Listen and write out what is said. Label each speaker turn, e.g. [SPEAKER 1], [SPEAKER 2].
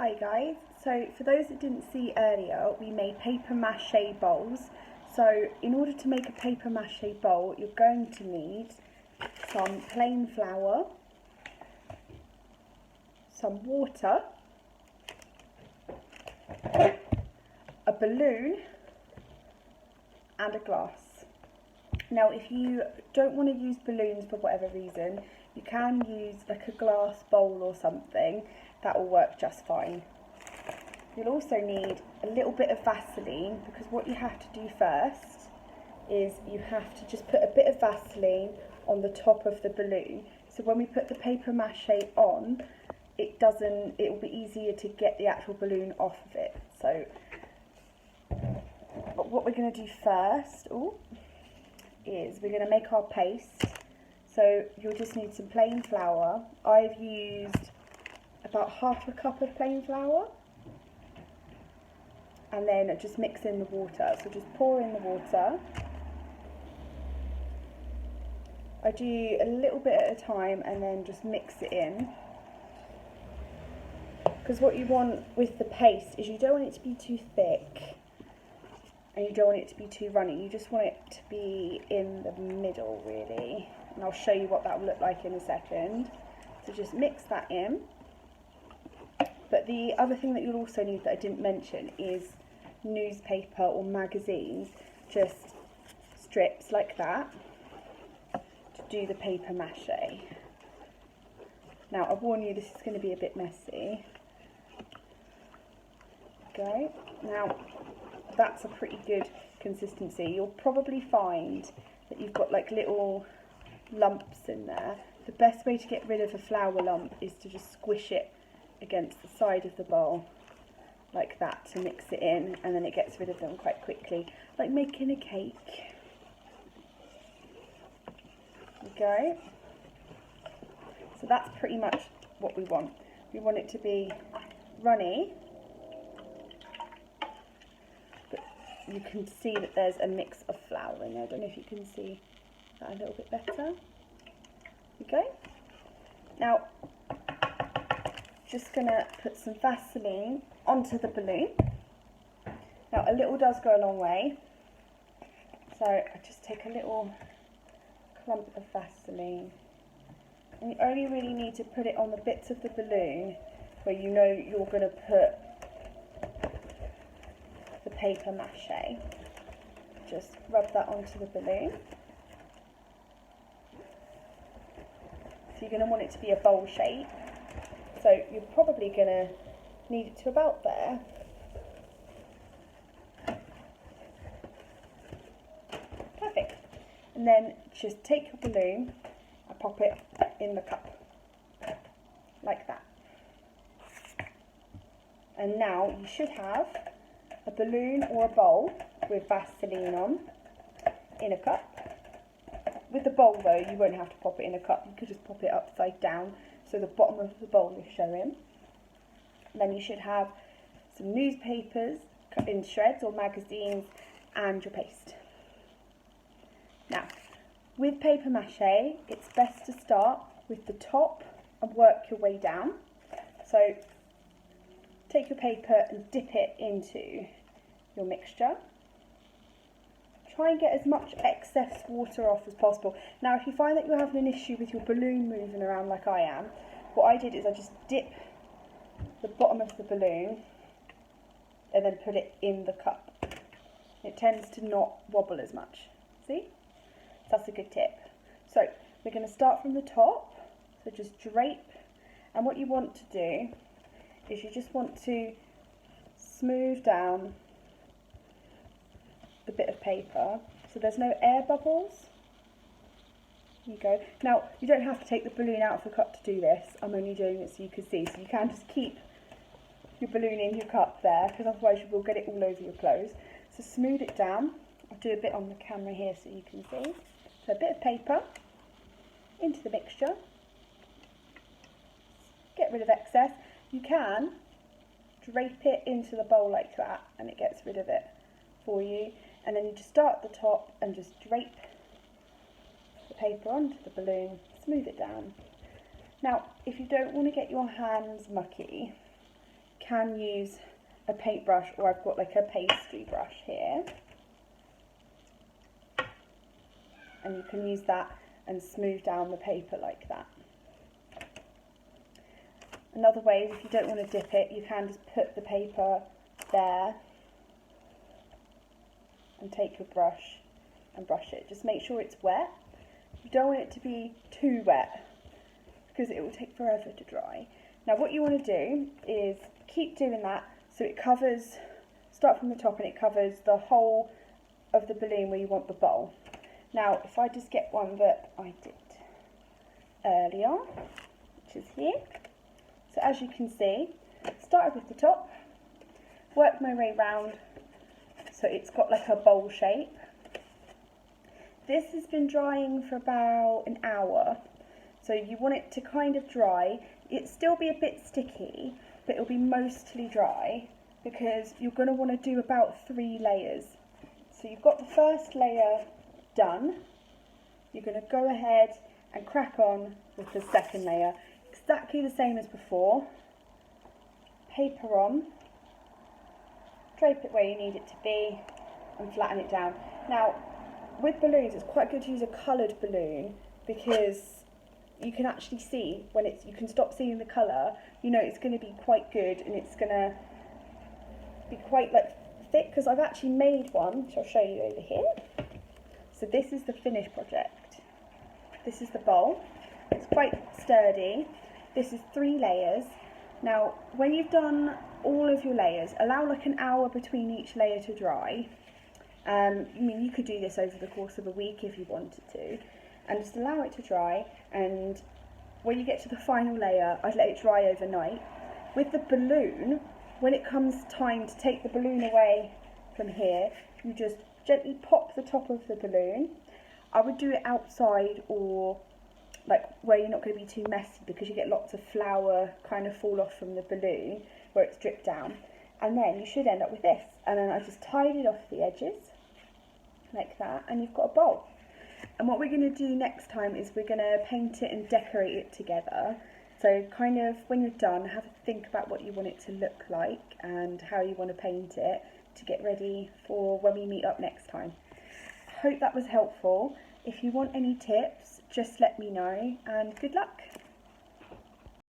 [SPEAKER 1] Hi guys, so for those that didn't see earlier, we made paper mache bowls. So in order to make a paper mache bowl, you're going to need some plain flour, some water, a balloon and a glass. Now if you don't want to use balloons for whatever reason, you can use like a glass bowl or something. That will work just fine. You'll also need a little bit of Vaseline, because what you have to do first is you have to just put a bit of Vaseline on the top of the balloon. So when we put the paper mache on, it will be easier to get the actual balloon off of it. So but what we're going to do first is we're going to make our paste. So you'll just need some plain flour. I've used about half a cup of plain flour, and then just mix in the water. So just pour in the water. I do a little bit at a time and then just mix it in, because what you want with the paste is you don't want it to be too thick and you don't want it to be too runny. You just want it to be in the middle really, and I'll show you what that will look like in a second. So just mix that in. But the other thing that you'll also need that I didn't mention is newspaper or magazines, just strips like that, to do the paper mache. Now I warn you, this is going to be a bit messy. Okay, now that's a pretty good consistency. You'll probably find that you've got like little lumps in there. The best way to get rid of a flour lump is to just squish it against the side of the bowl like that to mix it in, and then it gets rid of them quite quickly, like making a cake. Okay, so that's pretty much what we want. We want it to be runny, but you can see that there's a mix of flour in there. I don't know if you can see that a little bit better. Okay, now just gonna put some Vaseline onto the balloon. Now a little does go a long way, so I just take a little clump of Vaseline, and you only really need to put it on the bits of the balloon where you know you're going to put the paper mache. Just rub that onto the balloon. So you're going to want it to be a bowl shape. So you're probably going to need it to about there. Perfect. And then just take your balloon and pop it in the cup, like that. And now you should have a balloon or a bowl with Vaseline on in a cup. With the bowl though, you won't have to pop it in a cup. You could just pop it upside down, so the bottom of the bowl is showing. And then you should have some newspapers cut in shreds or magazines and your paste. Now, with paper mache, it's best to start with the top and work your way down. So take your paper and dip it into your mixture. Try and get as much excess water off as possible. Now, if you find that you're having an issue with your balloon moving around like I am, what I did is I just dip the bottom of the balloon and then put it in the cup. It tends to not wobble as much. See? That's a good tip. So we're going to start from the top. So just drape, and what you want to do is you just want to smooth down the bit of paper so there's no air bubbles. There you go. Now you don't have to take the balloon out of the cup to do this. I'm only doing it so you can see. So you can just keep your balloon in your cup there, because otherwise you will get it all over your clothes. So smooth it down. I'll do a bit on the camera here so you can see. So a bit of paper into the mixture. Get rid of excess. You can drape it into the bowl like that and it gets rid of it for you. And then you just start at the top and just drape the paper onto the balloon, smooth it down. Now, if you don't want to get your hands mucky, you can use a paintbrush, or I've got like a pastry brush here, and you can use that and smooth down the paper like that. Another way is, if you don't want to dip it, you can just put the paper there and take your brush and brush it. Just make sure it's wet. You don't want it to be too wet because it will take forever to dry. Now what you want to do is keep doing that so it covers, start from the top and it covers the whole of the balloon where you want the bowl. Now if I just get one that I did earlier, which is here. So as you can see, started with the top, worked my way round so it's got like a bowl shape. This has been drying for about an hour, so you want it to kind of dry. It'll still be a bit sticky, but it'll be mostly dry because you're going to want to do about 3 layers. So you've got the first layer done, you're going to go ahead and crack on with the second layer. Exactly the same as before. Paper on, drape it where you need it to be and flatten it down. Now with balloons it's quite good to use a coloured balloon because you can actually see when it's, you can stop seeing the colour, you know it's going to be quite good and it's going to be quite like thick, because I've actually made one which I'll show you over here. So this is the finished project. This is the bowl. It's quite sturdy. This is 3 layers. Now, when you've done all of your layers, allow like an hour between each layer to dry. I mean, you could do this over the course of a week if you wanted to, and just allow it to dry. And when you get to the final layer, I'd let it dry overnight. With the balloon, when it comes time to take the balloon away from here, you just gently pop the top of the balloon. I would do it outside, or like where you're not going to be too messy, because you get lots of flour kind of fall off from the balloon where it's dripped down, and then you should end up with this. And then I just tied it off the edges like that, and you've got a bowl. And what we're going to do next time is we're going to paint it and decorate it together. So kind of when you're done, have a think about what you want it to look like and how you want to paint it to get ready for when we meet up next time. I hope that was helpful. If you want any tips, just let me know, and good luck.